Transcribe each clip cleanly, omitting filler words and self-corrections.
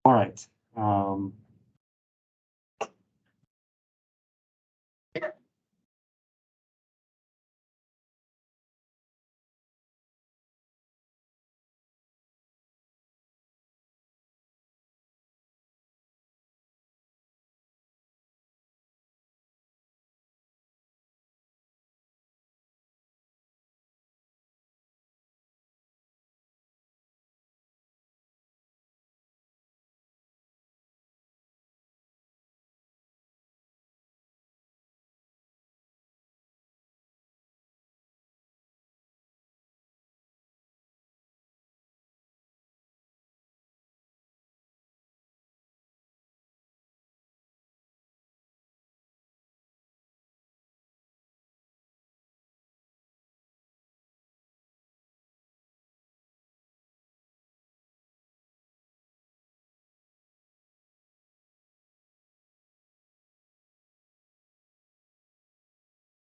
All right.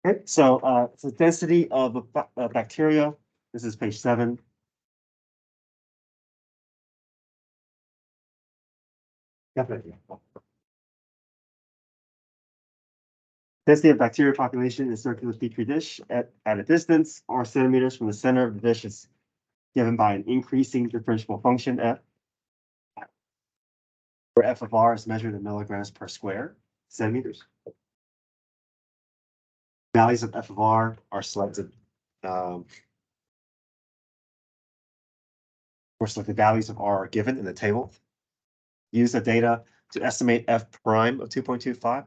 Okay, so density of a bacteria. This is page 7. Definitely. Density of bacteria population in a circular petri dish at a distance r centimeters from the center of the dish is given by an increasing differentiable function f, where f of r is measured in milligrams per square centimeters. Values of f of r are selected. Selected values of r are given in the table. Use the data to estimate f prime of 2.25.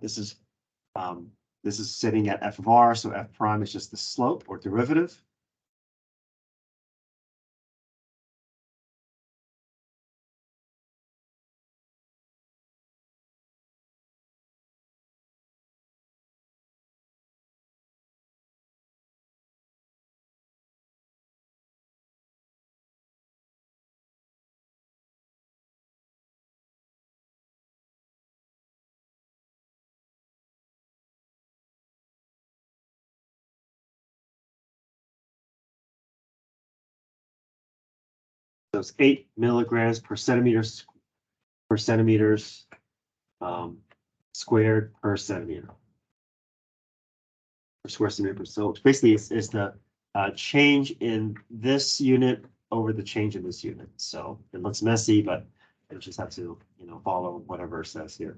This is sitting at f of r, so f prime is just the slope or derivative. So it's 8 milligrams per centimeters squared per centimeter. Per square centimeter. So basically it's the change in this unit over the change in this unit. So it looks messy, but you just have to, follow whatever it says here.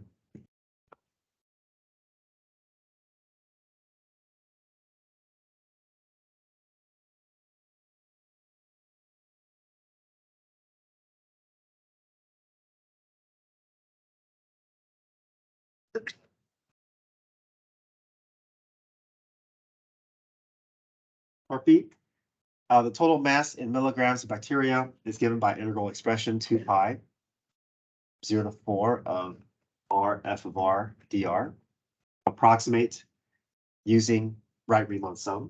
Part B, the total mass in milligrams of bacteria is given by integral expression 2 pi 0 to 4 of r f of r dr. Approximate using right-Riemann sum.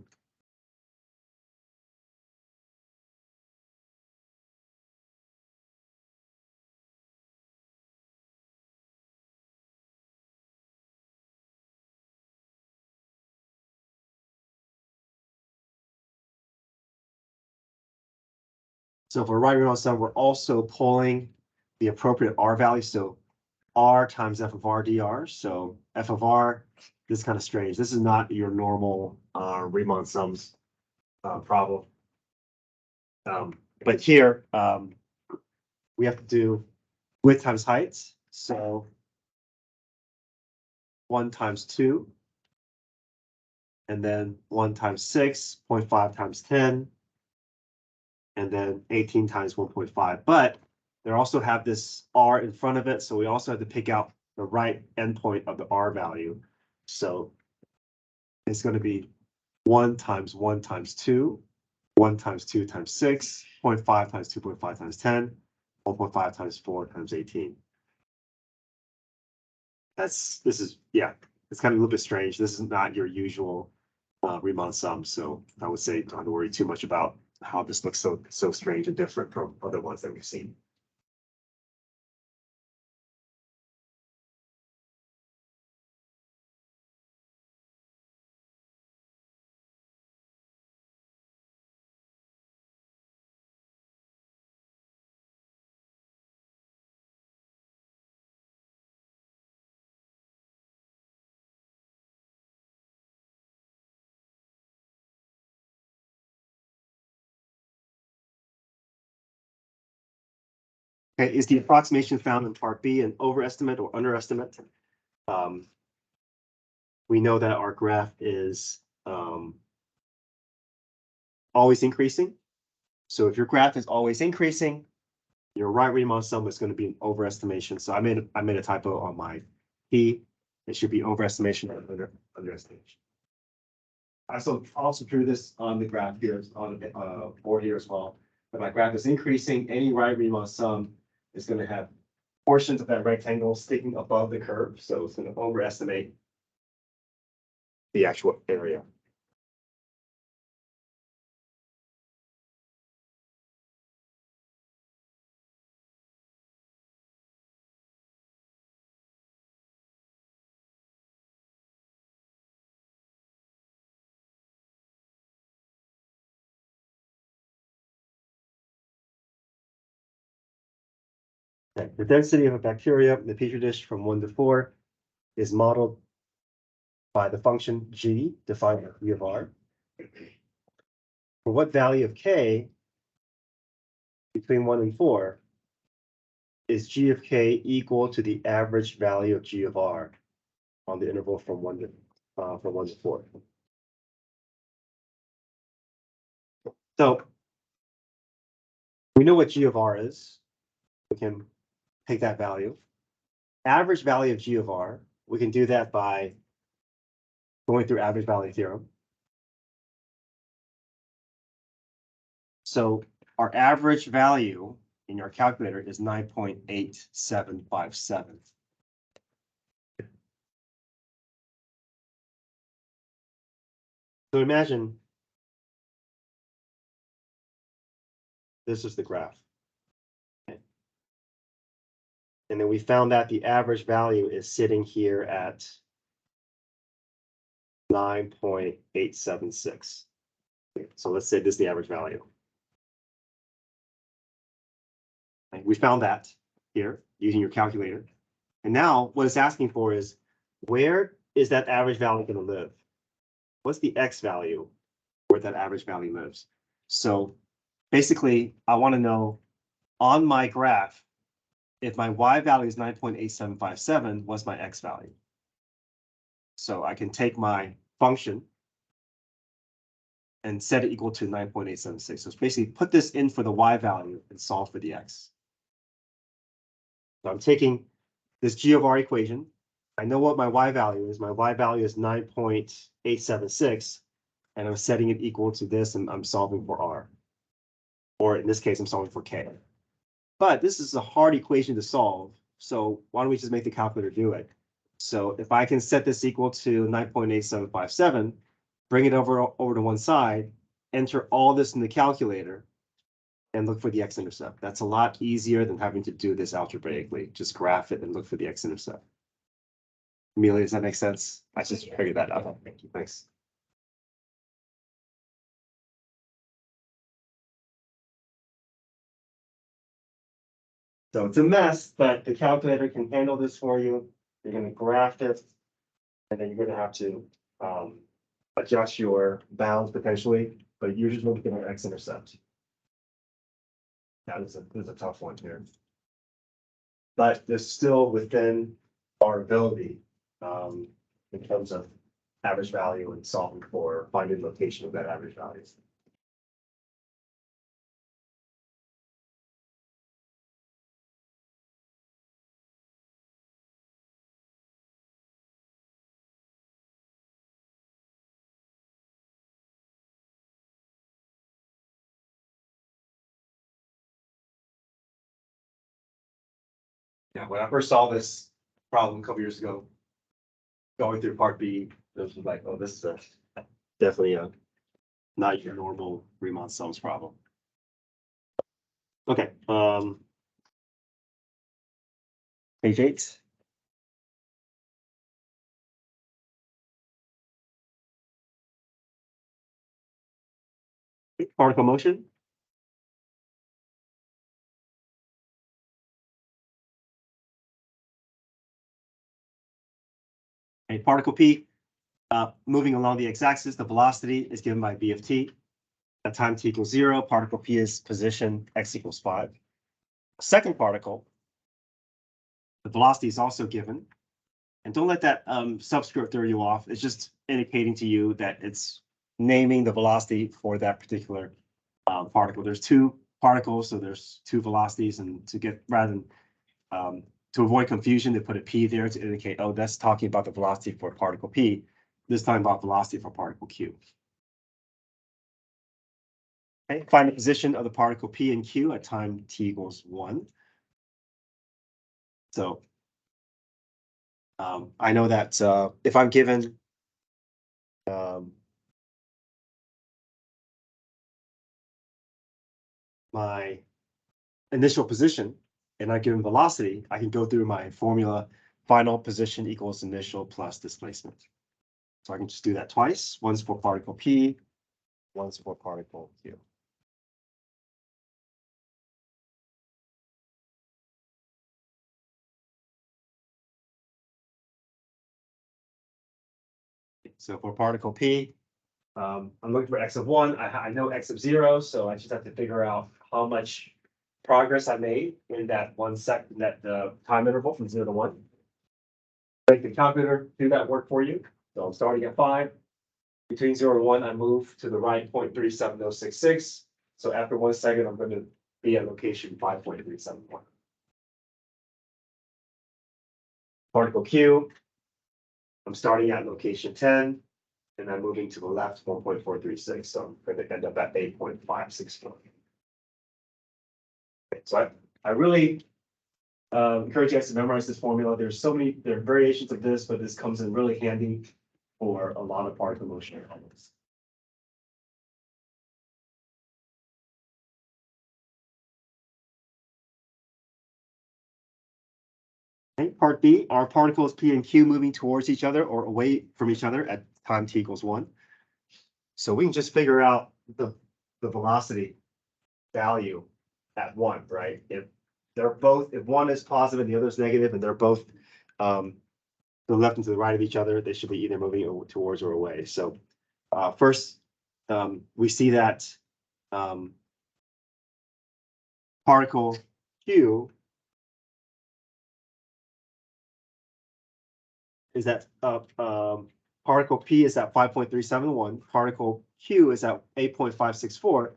So for right-Riemann sum, we're also pulling the appropriate r value. So r times f of r dr. So f of r, this is kind of strange. This is not your normal Riemann sums problem. But here, we have to do width times height. So 1 times 2, and then 1 times 6, 0.5 times 10, and then 18 times 1.5. But they also have this r in front of it, so we also have to pick out the right endpoint of the r value. So it's going to be 1 times 1 times 2, 1 times 2 times 6, 0.5 times 2.5 times 10, 1.5 times 4 times 18. This is, yeah, it's kind of a little bit strange. This is not your usual Riemann sum, so I would say don't worry too much about how this looks so strange and different from other ones that we've seen. Okay, is the approximation found in part B an overestimate or underestimate? We know that our graph is always increasing. So if your graph is always increasing, your right Riemann sum is going to be an overestimation. So I made a typo on my P. It should be overestimation or underestimation. I also drew this on the graph here on the board here as well. If my graph is increasing, any right Riemann sum is going to have portions of that rectangle sticking above the curve. So it's going to overestimate the actual area. Okay. The density of a bacteria in the petri dish from 1 to 4 is modeled by the function g defined by E of r. For what value of k between 1 and 4 is g of k equal to the average value of g of r on the interval from 1 to 4? So we know what g of r is. We can take that value. Average value of g of r, we can do that by going through average value theorem. So our average value in your calculator is 9.8757. So imagine this is the graph. Okay. And then we found that the average value is sitting here at 9.876. So let's say this is the average value. Okay. We found that here using your calculator. And now what it's asking for is, where is that average value going to live? What's the x value where that average value lives? So basically, I want to know on my graph, if my y value is 9.8757, what's my x value? So I can take my function and set it equal to 9.876. So it's basically put this in for the y value and solve for the x. So I'm taking this g of r equation. I know what my y value is. My y value is 9.876, and I'm setting it equal to this, and I'm solving for r. Or in this case, I'm solving for k. But this is a hard equation to solve, so why don't we just make the calculator do it? So if I can set this equal to 9.8757, bring it over to one side, enter all this in the calculator, and look for the x-intercept. That's a lot easier than having to do this algebraically. Just graph it and look for the x-intercept. Amelia, does that make sense? I just figured that out. Thank you. Thanks. So it's a mess, but the calculator can handle this for you. You're going to graph it, and then you're going to have to adjust your bounds potentially, but usually we'll get an x-intercept. That is a tough one here. But it's still within our ability in terms of average value and solving for finding the location of that average value. Yeah, when I first saw this problem a couple years ago, going through part B, it was like, oh, this is definitely not your normal Riemann sums problem. Okay, page 8. Particle motion. A particle P moving along the x-axis, the velocity is given by v of t. At time t equals 0, particle P is position x equals 5. second particle, the velocity is also given. And don't let that subscript throw you off. It's just indicating to you that it's naming the velocity for that particular particle. There's two particles, so there's two velocities, and to get rather than to avoid confusion, they put a P there to indicate, oh, that's talking about the velocity for particle P. This time about velocity for particle Q. Okay, find the position of the particle P and Q at time t equals 1. So I know that if I'm given my initial position and I'm given velocity, I can go through my formula, final position equals initial plus displacement. So I can just do that twice. Once for particle P, once for particle Q. So for particle P, I'm looking for x of 1. I know x of 0, so I just have to figure out how much progress I made in that 1 second, that time interval from 0 to 1. Make the calculator do that work for you. So I'm starting at 5. Between 0 and 1, I move to the right 0.37066. So after 1 second, I'm going to be at location 5.371. Particle Q, I'm starting at location 10, and I'm moving to the left 1.436. So I'm going to end up at 8.564. Okay, so I really encourage you guys to memorize this formula. There are variations of this, but this comes in really handy for a lot of particle motion problems. Okay, part B, are particles P and Q moving towards each other or away from each other at time t equals 1? So we can just figure out the velocity value at 1, right? If one is positive and the other is negative, and they're both to the left and to the right of each other, they should be either moving towards or away. So first, we see that particle Q is at particle P is at 5.371, particle Q is at 8.564.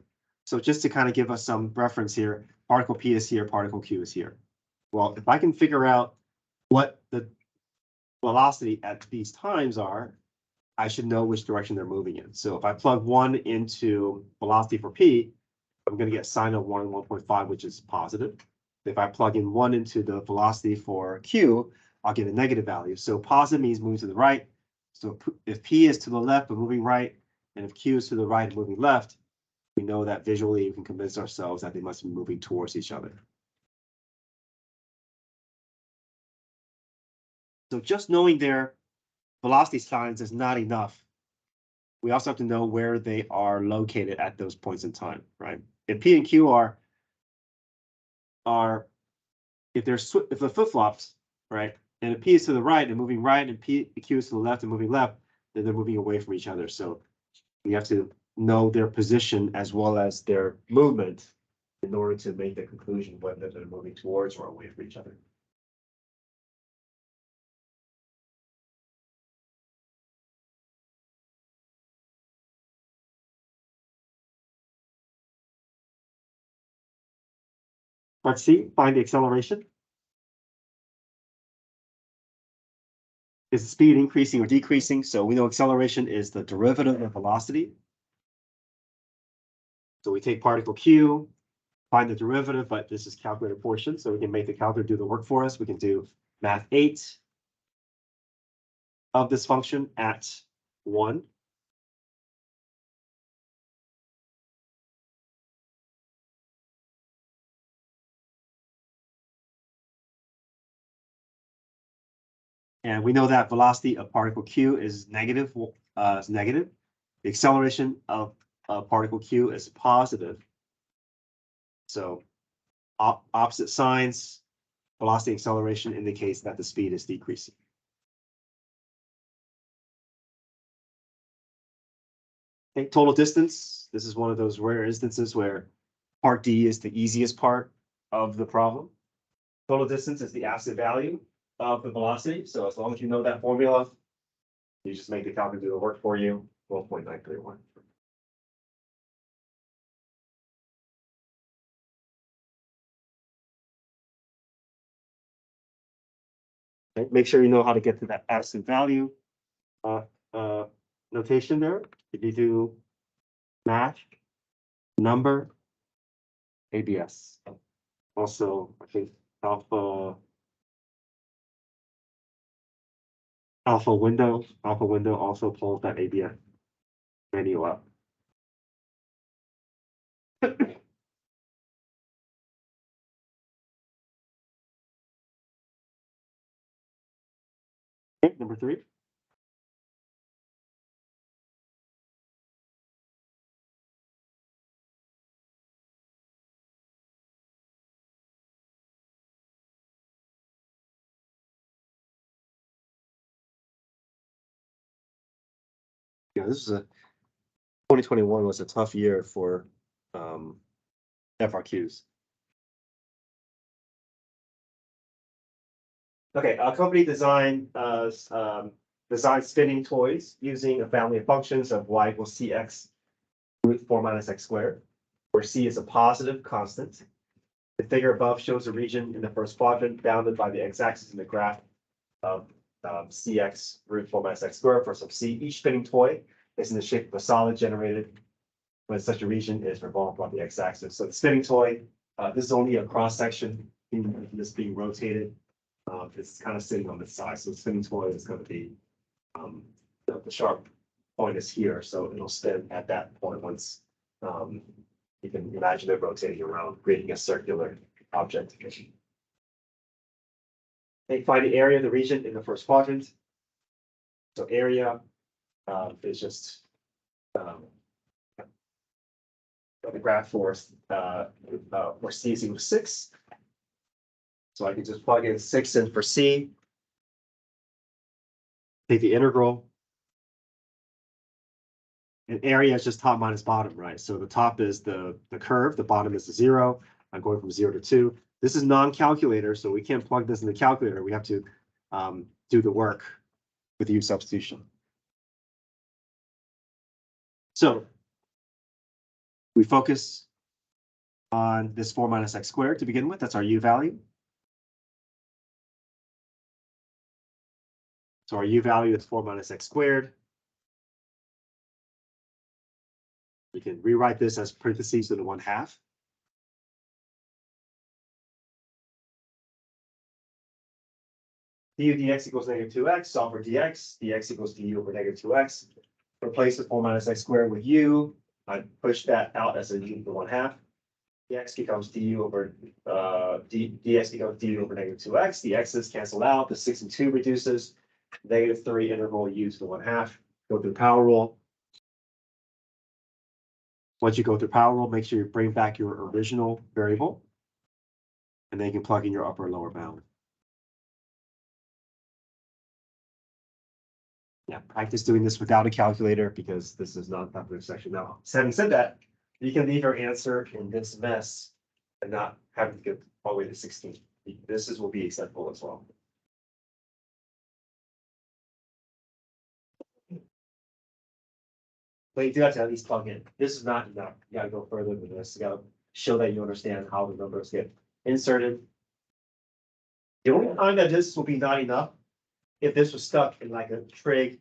So just to kind of give us some reference here, particle P is here, particle Q is here. Well, if I can figure out what the velocity at these times are, I should know which direction they're moving in. So if I plug 1 into velocity for P, I'm going to get sine of 1 and 1.5, which is positive. If I plug in 1 into the velocity for Q, I'll get a negative value. So positive means moving to the right. So if P is to the left but moving right, and if Q is to the right and moving left, we know that visually we can convince ourselves that they must be moving towards each other. So just knowing their velocity signs is not enough. We also have to know where they are located at those points in time, right? If P and Q are if the flip-flops, right? And if P is to the right and moving right, and Q is to the left and moving left, then they're moving away from each other. So we have to know their position as well as their movement in order to make the conclusion whether they're moving towards or away from each other. Part C, find the acceleration. Is the speed increasing or decreasing? So we know acceleration is the derivative of velocity. So we take particle Q, find the derivative, but this is calculator portion, so we can make the calculator do the work for us. We can do math 8 of this function at 1. And we know that velocity of particle Q is negative. The acceleration of particle Q is positive. So opposite signs, velocity acceleration indicates that the speed is decreasing. Okay, total distance. This is one of those rare instances where part D is the easiest part of the problem. Total distance is the absolute value of the velocity. So as long as you know that formula, you just make the calculator do the work for you. 12.931. Make sure you know how to get to that absolute value notation there. If you do math, number, ABS. Also, I think alpha window also pulls that ABS menu up. Okay, number 3. Yeah, this is a 2021 was a tough year for FRQs. Okay, our company designed spinning toys using a family of functions of y equals cx root 4 minus x squared, where c is a positive constant. The figure above shows a region in the first quadrant bounded by the x-axis in the graph of cx root 4 minus x squared for some c. Each spinning toy is in the shape of a solid generated when such a region is revolved by the x-axis. So the spinning toy, this is only a cross section this being rotated. It's kind of sitting on the side. So the spinning toy is going to be the sharp point is here, so it'll spin at that point once you can imagine it rotating around, creating a circular object. They find the area of the region in the first quadrant. So area is just the graph for C is equal to 6. So I can just plug in 6 in for C. Take the integral. And area is just top minus bottom, right? So the top is the curve, the bottom is the 0. I'm going from 0 to 2. This is non-calculator, so we can't plug this in the calculator. We have to do the work with U substitution. So we focus on this 4 minus x squared to begin with. That's our U value. So our U value is 4 minus x squared. We can rewrite this as parentheses to the 1/2. Du dx equals -2x, solve for dx equals du over -2x. Replace the 4 minus x squared with u. I push that out as a u to the 1/2. Dx becomes du over dx becomes du over -2x. The x's cancel out. The 6 and 2 reduces. -3 integral u to the 1/2. Go through power rule. Once you go through power rule, make sure you bring back your original variable, and then you can plug in your upper and lower bound. Yeah, practice doing this without a calculator because this is not that much section. Now, having said that, you can leave your answer in this mess and not having to get all the way to 16. This will be acceptable as well. But you do have to at least plug in. This is not enough. You gotta go further than this. You gotta show that you understand how the numbers get inserted. The only time that this will be not enough if this was stuck in like a trig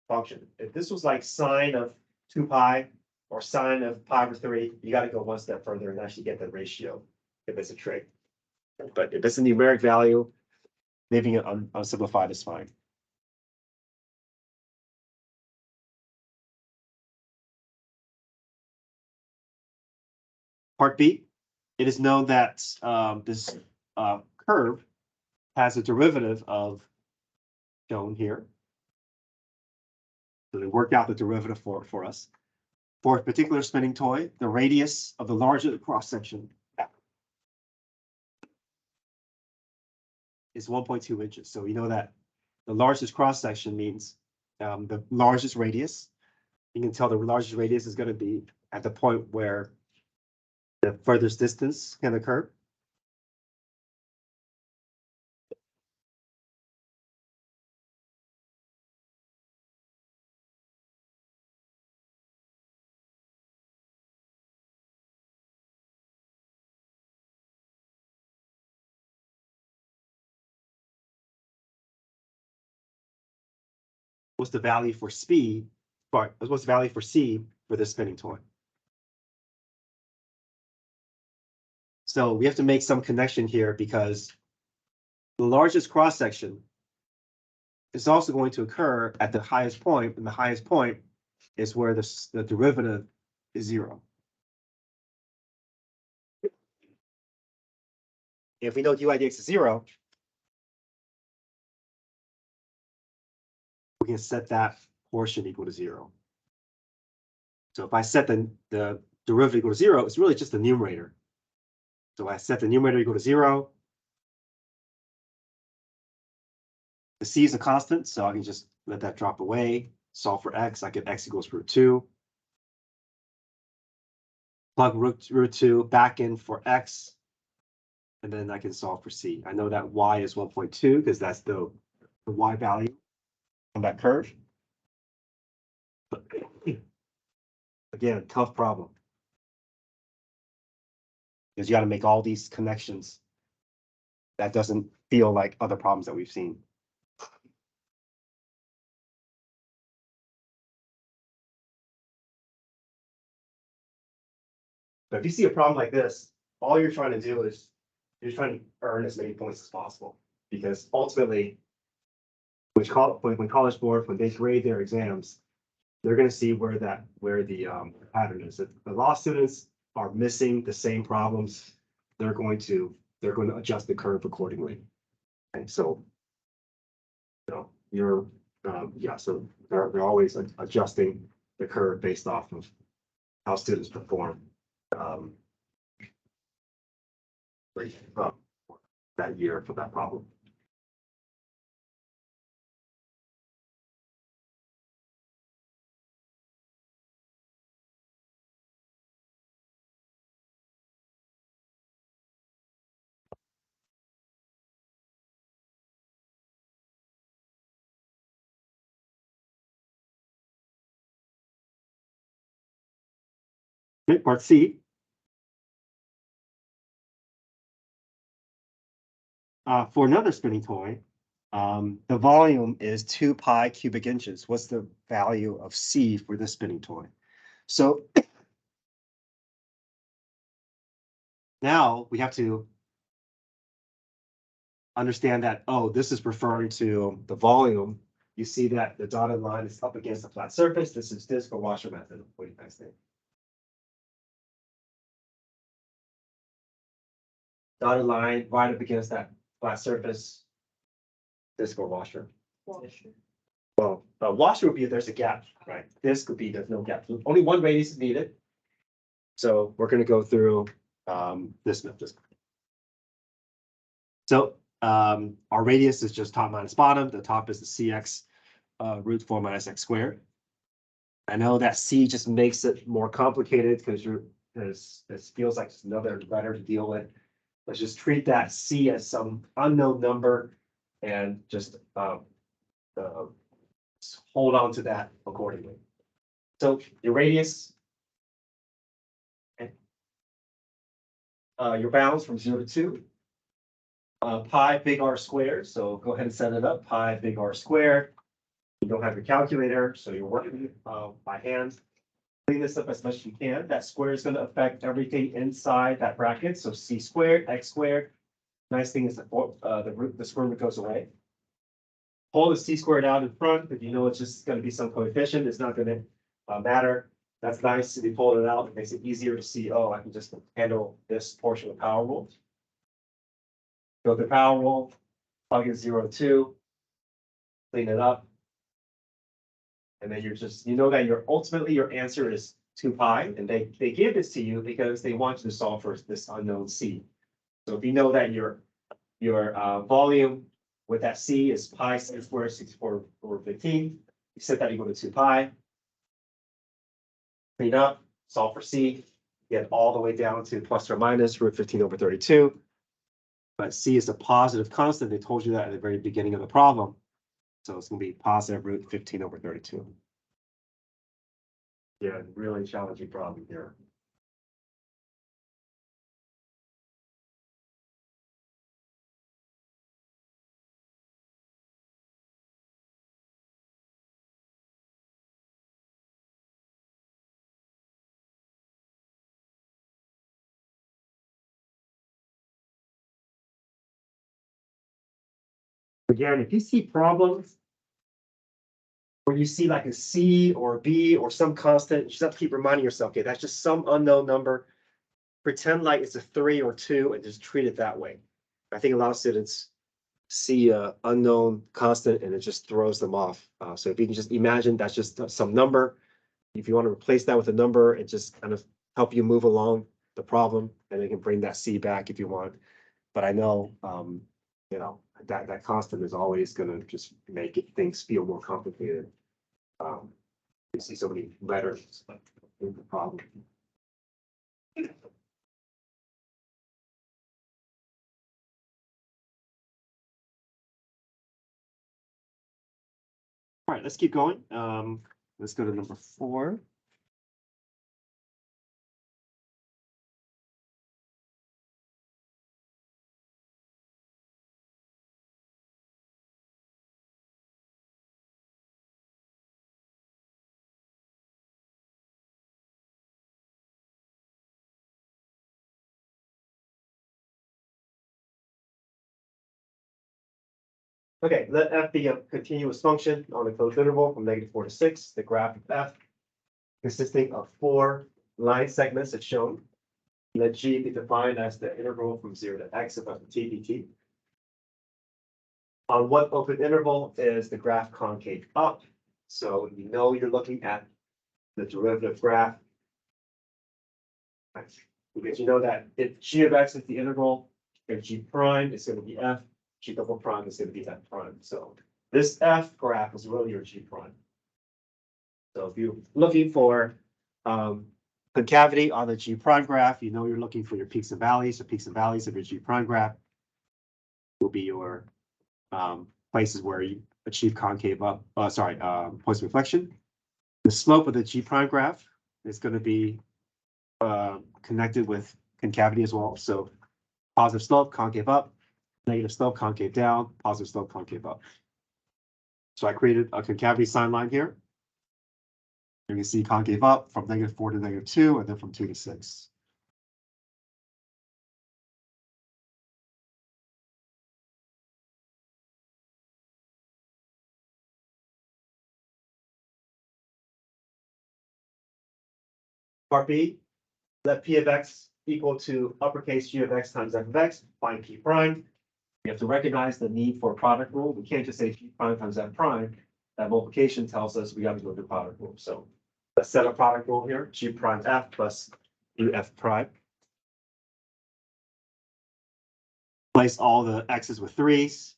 function. If this was like sine of 2 pi or sine of pi over 3, you got to go one step further and actually get the ratio if it's a trig. But if it's a numeric value, leaving it unsimplified is fine. Part B, it is known that this curve has a derivative of shown here. So they work out the derivative for us. For a particular spinning toy, the radius of the larger cross section is 1.2 inches. So you know that the largest cross section means the largest radius. You can tell the largest radius is going to be at the point where the furthest distance can occur. what's the value for speed, but what's the value for C for this spinning toy? So we have to make some connection here because the largest cross section is also going to occur at the highest point, and the highest point is where the derivative is 0. If we know dy dx is 0, we can set that portion equal to 0. So if I set the derivative equal to 0, it's really just the numerator. So I set the numerator equal to 0. The c is a constant, so I can just let that drop away. Solve for x, I get x equals √2. Plug √2 back in for x, and then I can solve for c. I know that y is 1.2 because that's the y value on that curve. But again, tough problem. Because you got to make all these connections. That doesn't feel like other problems that we've seen. But if you see a problem like this, all you're trying to do is you're trying to earn as many points as possible. Because ultimately, when College Board, when they grade their exams, they're going to see where the pattern is. If the law students are missing the same problems, they're going to adjust the curve accordingly. And so, you're so they're always adjusting the curve based off of how students perform that year for that problem. Okay, part C. For another spinning toy, the volume is 2 pi cubic inches. What's the value of C for this spinning toy? So now we have to understand that, oh, this is referring to the volume. You see that the dotted line is up against the flat surface. This is disk or washer method. What do you guys think? Dotted line right up against that flat surface, disk or washer. Washer. Well, washer would be if there's a gap, right? Disk would be there's no gap. Only one radius is needed. So we're going to go through this method. So our radius is just top minus bottom. The top is the cx √4 minus x squared. I know that c just makes it more complicated because this feels like just another letter to deal with. Let's just treat that c as some unknown number and just hold on to that accordingly. So your radius, your bounds from 0 to 2. Pi big R squared. So go ahead and set it up. Pi big R squared. You don't have your calculator, so you're working by hand. Clean this up as much as you can. That square is going to affect everything inside that bracket. So c squared, x squared. Nice thing is the square root goes away. Pull the c squared out in front, but you know it's just going to be some coefficient. It's not going to matter. That's nice. If you pull it out, it makes it easier to see. Oh, I can just handle this portion of the power rule. Go to the power rule, plug in 0 to 2, clean it up. And then you're just, you know that ultimately your answer is 2 pi, and they give this to you because they want you to solve for this unknown c. So if you know that your volume with that c is pi c squared 64 over 15, you set that equal to 2 pi. Clean up, solve for c, get all the way down to plus or minus √15 over 32. But c is a positive constant. They told you that at the very beginning of the problem. So it's going to be positive √15 over 32. Yeah, really challenging problem here. Again, if you see problems where you see like a C or a B or some constant, you just have to keep reminding yourself, okay, that's just some unknown number. Pretend like it's a 3 or 2 and just treat it that way. I think a lot of students see a unknown constant and it just throws them off. So if you can just imagine that's just some number, if you want to replace that with a number, it just kind of help you move along the problem, and it can bring that C back if you want. But I know, you know, that constant is always going to just make things feel more complicated. You see so many letters in the problem. All right, let's keep going. Let's go to number 4. Okay, let f be a continuous function on a closed interval from -4 to 6. The graph of f consisting of 4 line segments is shown. Let g be defined as the interval from 0 to x of f of t dt. On what open interval is the graph concave up? So you know you're looking at the derivative graph. Because you know that if g of x is the interval, if g prime is going to be f, g double prime is going to be f prime. So this f graph is really your g prime. So if you're looking for concavity on the g prime graph, you know you're looking for your peaks and valleys. The peaks and valleys of your g prime graph will be your places where you achieve concave up, points of reflection. The slope of the g prime graph is going to be connected with concavity as well. So positive slope, concave up, negative slope, concave down, positive slope, concave up. So I created a concavity sign line here. You can see concave up from -4 to -2, and then from 2 to 6. Part B, let P of X equal to uppercase G of X times F of X, find P prime. We have to recognize the need for a product rule. We can't just say G prime times F prime. That multiplication tells us we got to go to the product rule. So let's set a product rule here, G prime F plus U F prime. Place all the X's with 3s.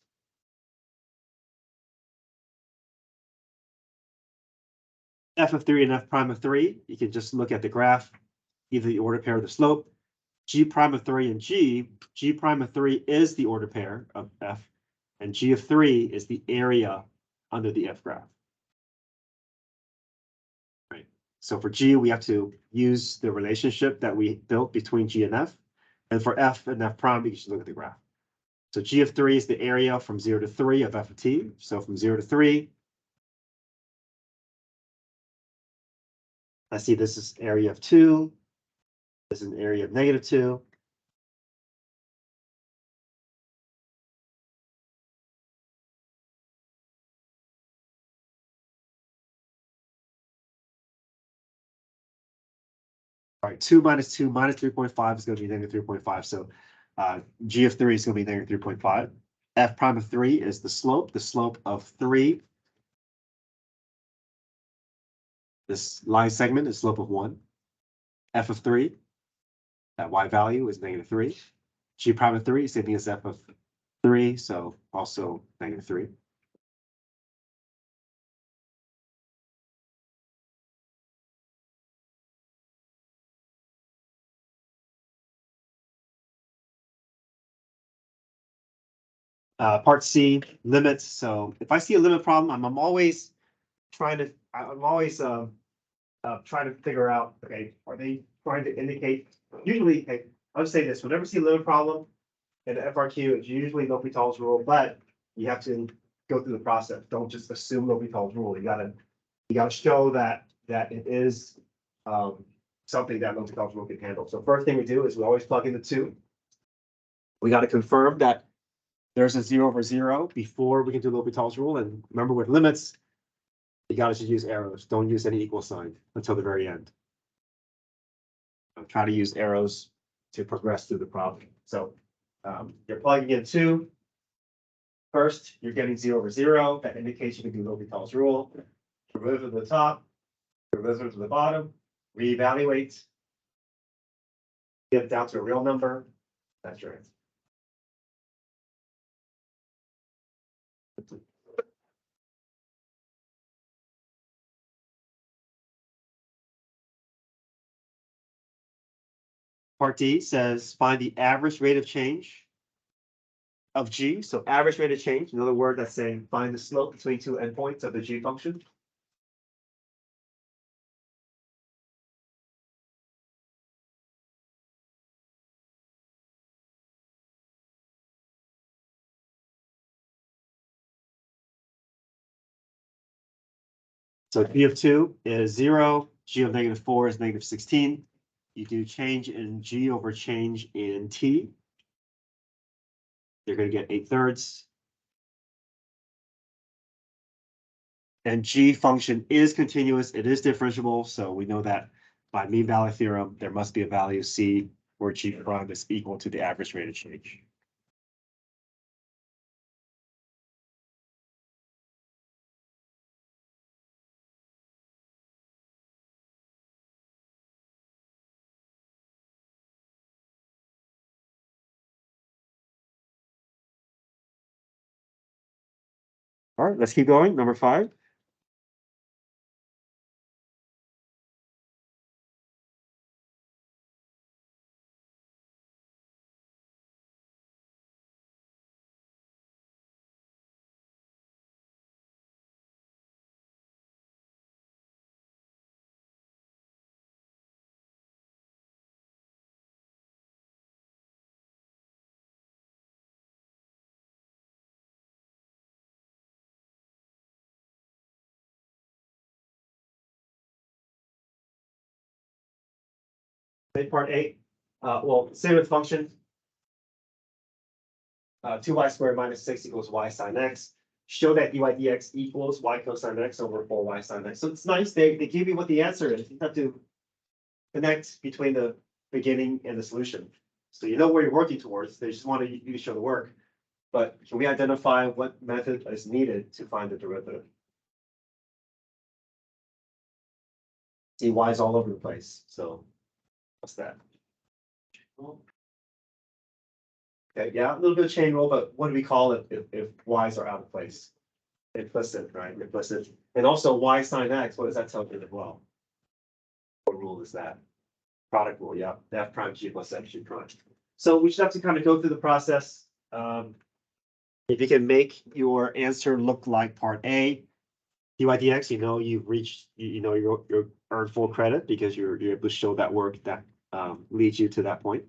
F of 3 and F prime of 3, you can just look at the graph, either the order pair or the slope. G prime of 3 and G prime of 3 is the order pair of F, and G of 3 is the area under the F graph. Right. So for G, we have to use the relationship that we built between G and F. And for F and F prime, we can just look at the graph. So G of 3 is the area from 0 to 3 of F of T. So from 0 to 3, let's see, this is area of 2. This is an area of -2. All right, 2 minus 2 minus 3.5 is going to be -3.5. So G of 3 is going to be -3.5. F prime of 3 is the slope of 3. This line segment is slope of 1. F of 3, that y value is -3. G prime of 3, same thing as F of 3, so also -3. Part C, limits. So if I see a limit problem, I'm always trying to trying to figure out, okay, are they trying to indicate, usually, okay, I'll just say this, whenever you see a limit problem in the FRQ, it's usually L'Hopital's rule, but you have to go through the process. Don't just assume L'Hopital's rule. You gotta show that it is something that L'Hopital's rule can handle. So first thing we do is we always plug in the 2. We got to confirm that there's a 0 over 0 before we can do L'Hopital's rule. And remember, with limits, you gotta just use arrows. Don't use any equal sign until the very end. Try to use arrows to progress through the problem. So you're plugging in 2. First, you're getting 0 over 0. That indicates you can do L'Hopital's rule. Derivative to the top, derivative to the bottom, reevaluate, get it down to a real number. That's your answer. Part D says find the average rate of change of g. So average rate of change, another word that's saying find the slope between two endpoints of the g function. So g of 2 is 0, g of -4 is -16. You do change in g over change in t. You're going to get 8/3. And g function is continuous. It is differentiable. So we know that by mean value theorem, there must be a value c where g prime is equal to the average rate of change. All right, let's keep going. Number 5. Part 8. Well, same with function. 2y squared minus 6 equals y sine x. Show that dy dx equals y cosine x over 4y sine x. So it's nice. They give you what the answer is. You have to connect between the beginning and the solution. So you know where you're working towards. They just want you to show the work. But can we identify what method is needed to find the derivative? See, y is all over the place. So what's that? Okay, yeah, a little bit of chain rule, but what do we call it if y's are out of place? Implicit, right? Implicit. And also y sine x, what does that tell you as well? What rule is that? Product rule, yeah. F prime g plus f g prime. So we just have to kind of go through the process. If you can make your answer look like part A, dy dx, you know you've reached, you know you're earned full credit because you're able to show that work that leads you to that point.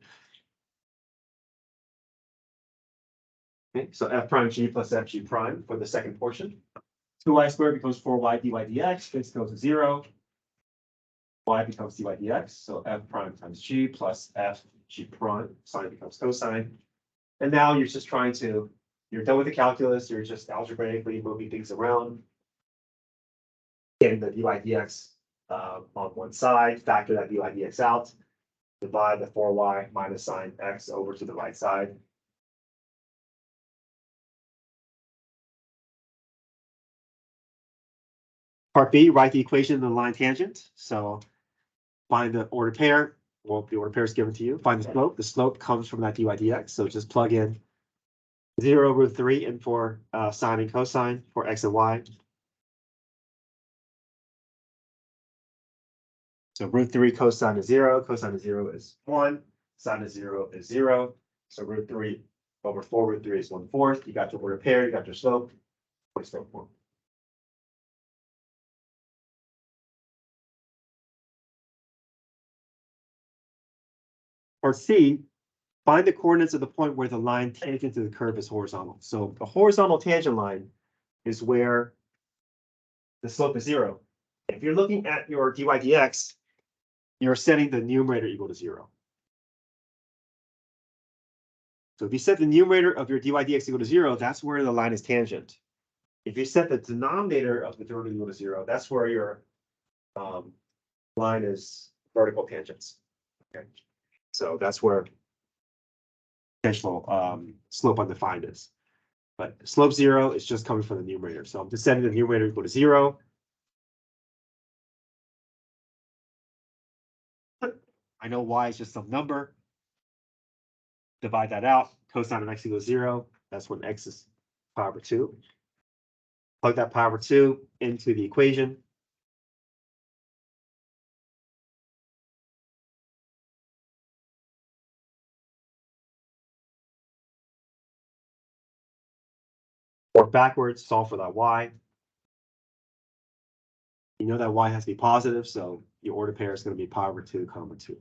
Okay, so f prime g plus f g prime for the second portion. 2y squared becomes 4y dy dx. This goes to 0. Y becomes dy dx. So f prime times g plus f g prime. Sine becomes cosine. And now you're just trying to, you're done with the calculus. You're just algebraically moving things around. Getting the dy dx on one side, factor that dy dx out, divide the 4y minus sine x over to the right side. Part B, write the equation in the line tangent. So find the ordered pair. Well, the ordered pair is given to you. Find the slope. The slope comes from that dy dx. So just plug in 0 over 3 in for sine and cosine for x and y. So √3 cosine of 0. Cosine of 0 is 1. Sine of 0 is 0. So √3 over 4 √3 is 1/4. You got your ordered pair. You got your slope. Slope form. Or C, find the coordinates of the point where the line tangent to the curve is horizontal. So the horizontal tangent line is where the slope is 0. If you're looking at your dy dx, you're setting the numerator equal to 0. So if you set the numerator of your dy dx equal to 0, that's where the line is tangent. If you set the denominator of the derivative equal to 0, that's where your line is vertical tangents. Okay, so that's where tangential slope undefined is. But slope 0 is just coming from the numerator. So I'm just setting the numerator equal to 0. I know y is just some number. Divide that out. Cosine of x equals 0. That's when x is pi over 2. Plug that pi over 2 into the equation. Work backwards, solve for that y. You know that y has to be positive, so your order pair is going to be pi over 2, comma 2.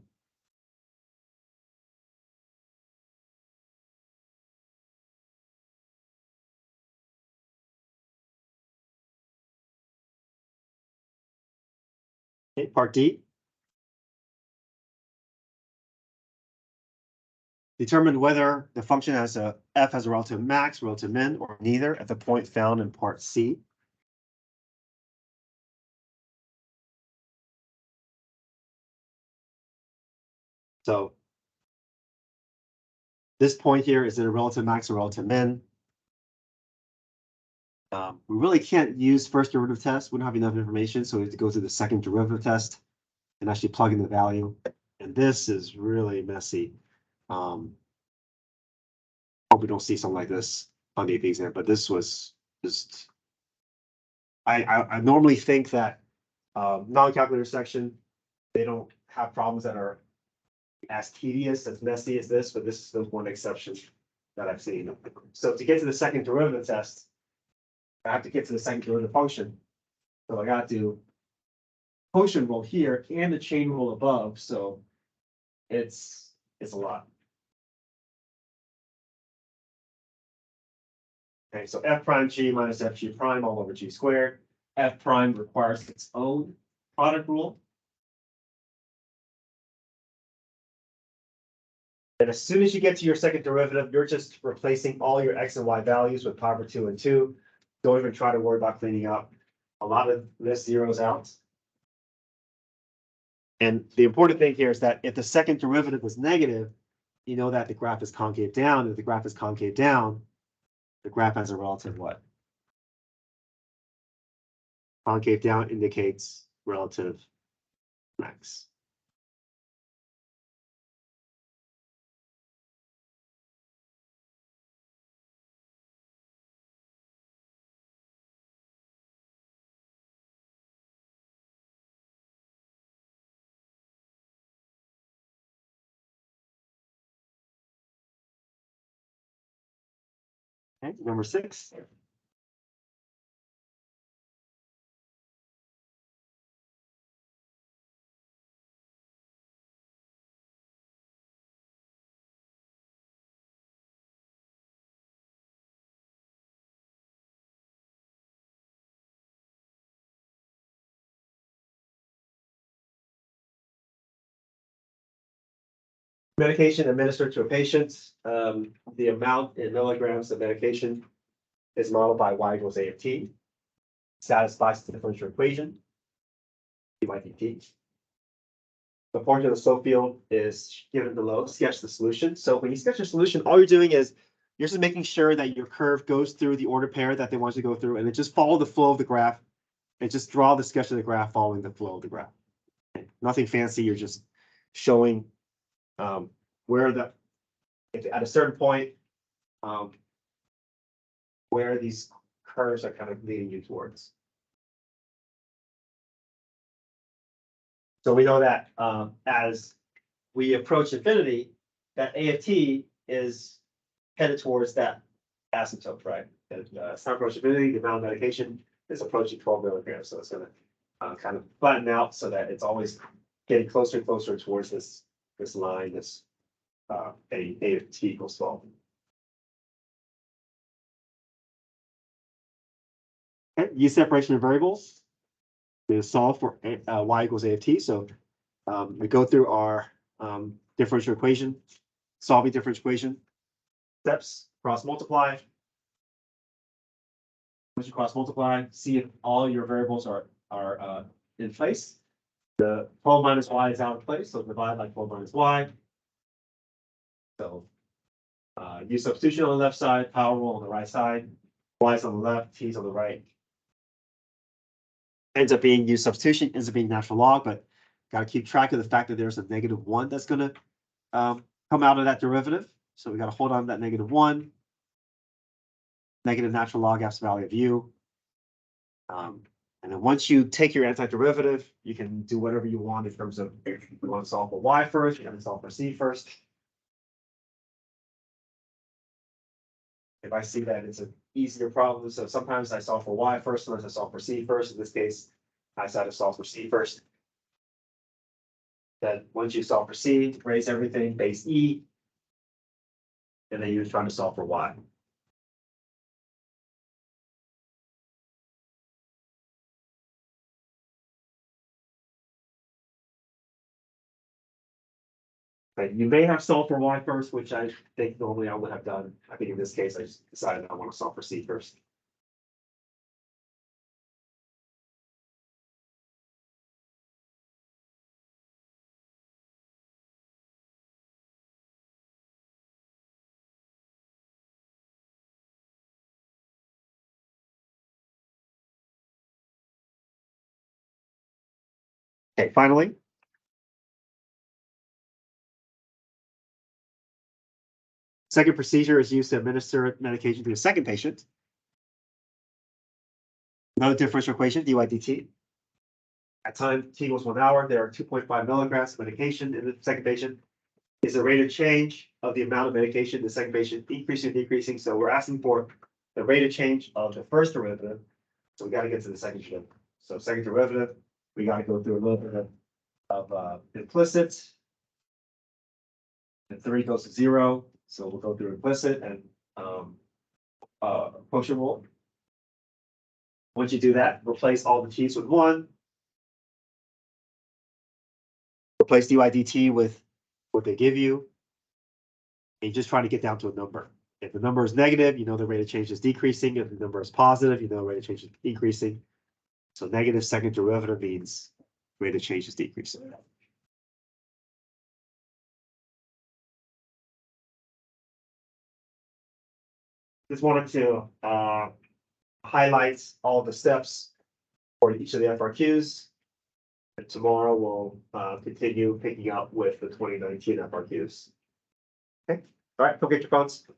Okay, part D. Determine whether the function has a f has a relative max, relative min, or neither at the point found in part C. So this point here, is it a relative max or relative min? We really can't use first derivative test. We don't have enough information, so we have to go through the second derivative test and actually plug in the value. And this is really messy. Hope we don't see something like this on the AP exam, but this was just. I normally think that non-calculator section, they don't have problems that are as tedious, as messy as this, but this is the one exception that I've seen. So to get to the second derivative test, I have to get to the second derivative function. So I got to do quotient rule here and the chain rule above. So it's a lot. Okay, so f prime g minus f g prime all over g squared. F prime requires its own product rule. And as soon as you get to your second derivative, you're just replacing all your x and y values with pi over 2 and 2. Don't even try to worry about cleaning up. A lot of this zeroes out. And the important thing here is that if the second derivative was negative, you know that the graph is concave down. If the graph is concave down, the graph has a relative what? Concave down indicates relative max. Okay, number 6. Medication administered to a patient. The amount in milligrams of medication is modeled by y equals a of t. Satisfies the differential equation. D by dt. The portion of the slope field is given below. Sketch the solution. So when you sketch a solution, all you're doing is you're just making sure that your curve goes through the order pair that they want you to go through, and then just follow the flow of the graph and just draw the sketch of the graph following the flow of the graph. Okay. Nothing fancy. You're just showing where at a certain point, where these curves are kind of leading you towards. So we know that as we approach infinity, that a of t is headed towards that asymptote, right? It's not approaching infinity, the amount of medication is approaching 12 milligrams. So it's going to kind of flatten out so that it's always getting closer and closer towards this line, this a of t equals 12. Okay, use separation of variables to solve for y equals a of t. So we go through our differential equation, solving differential equation. steps, cross multiply. Once you cross multiply, see if all your variables are in place. The 12 minus y is out of place, so divide by 12 minus y. So use substitution on the left side, power rule on the right side, y is on the left, t is on the right. Ends up being use substitution, ends up being natural log, but got to keep track of the fact that there's a -1 that's going to come out of that derivative. So we got to hold on to that -1. Negative natural log F's value of u. And then once you take your antiderivative, you can do whatever you want in terms of if you want to solve for y first, you're going to solve for c first. If I see that it's an easier problem, so sometimes I solve for y first, sometimes I solve for c first. In this case, I decided to solve for c first. Then once you solve for c, raise everything base e, and then you're trying to solve for y. But you may have solved for y first, which I think normally I would have done. I think in this case, I just decided I want to solve for c first. Okay, finally. Second procedure is used to administer medication to a second patient. Another differential equation, dy dt. At time t equals 1 hour, there are 2.5 milligrams of medication in the second patient. Is the rate of change of the amount of medication in the second patient increasing or decreasing? So we're asking for the rate of change of the first derivative. So we got to get to the second derivative. So second derivative, we got to go through a little bit of implicit. And 3 goes to 0. So we'll go through implicit and quotient rule. Once you do that, replace all the t's with 1. Replace dy dt with what they give you. And just try to get down to a number. If the number is negative, you know the rate of change is decreasing. If the number is positive, you know the rate of change is increasing. So negative second derivative means rate of change is decreasing. Just wanted to highlight all the steps for each of the FRQs. And tomorrow we'll continue picking up with the 2019 FRQs. Okay, all right, go get your phones.